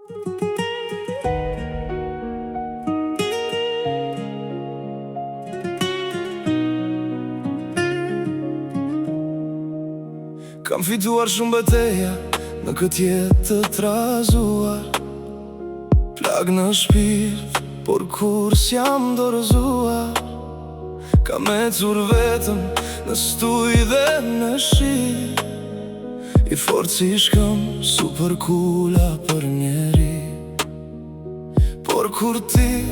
Kam fituar shumë betejë në këtë jetë të trazuar, plag në shpirt, por kur s'jam dorëzuar. Kam ecur vetëm në stuj dhe në shi, i fortë si shkëm, super kula për njeri. Por kur ti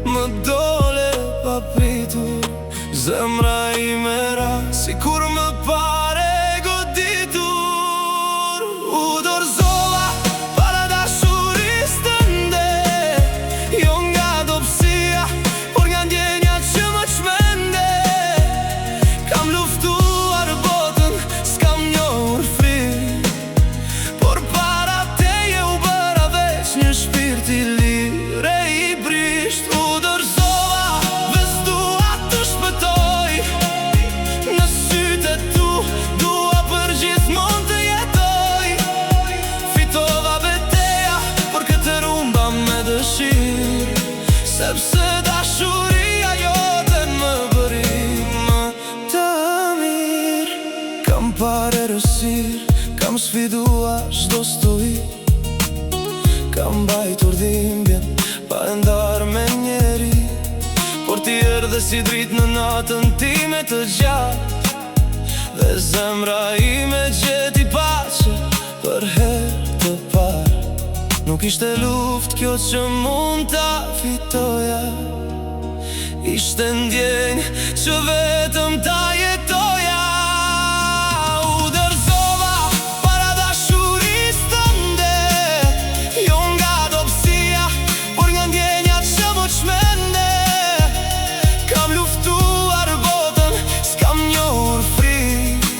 më dole pa pritur, zemra ime ra si kur më pare goditur. U dorëzova para dashurisë tënde, jo nga dobësia, por nga ndjenja që më çmende. Kam luftuar botën, s'kam njohur frikë, por para teje u bëra veç një shpirt i lirë e i brisht. U dorëzova, veç dua të shpëtoj, në sytë e tu dua për gjithmonë të jetoj. Fitova beteja, por këtë rumba me dëshirë, sepse dashuria jote më bëri më të mirë. Kam parë errësirë, kam sfiduar çdo stuhi, kam bajtur dhimbjen pa e ndarë me njeri. Por ti erdhe si dritë në natën time të gjatë, dhe zemra ime gjeti paqe për herë të parë. Nuk ishte luftë kjo që mund ta fitoja, ishte ndjenjë që vetëm ta jetoja. U dorëzova para dashurisë tënde, jo nga dobësia, por nga ndjenja që më çmende. Kam luftuar botën, s'kam njohur frikë,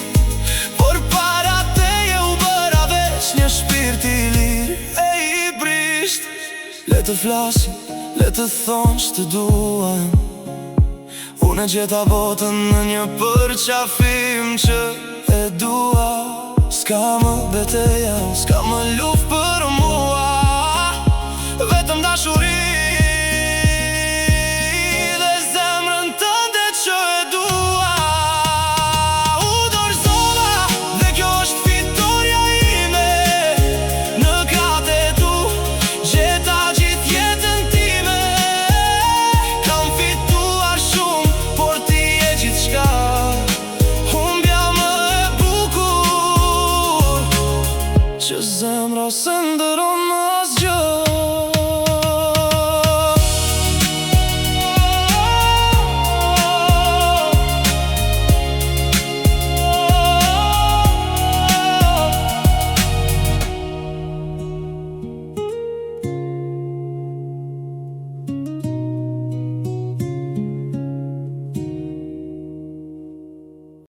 por para teje u bëra veç një shpirt i lirë e i brisht. Le të flasim, le të thonë që të duan, unë e gjeta botën në një përqafim që e dua. S'ka më beteja, s'ka më luftë për mua, vetëm dashuri dhe zemrën tënde që e dua. U dorëzova dhe kjo është fitoria ime, në kratë e tu gjeta gjithë jetën time. Kam fituar shumë, por ti je gjithçka, humbja më e bukur, që zemra së ndëron më asgjë.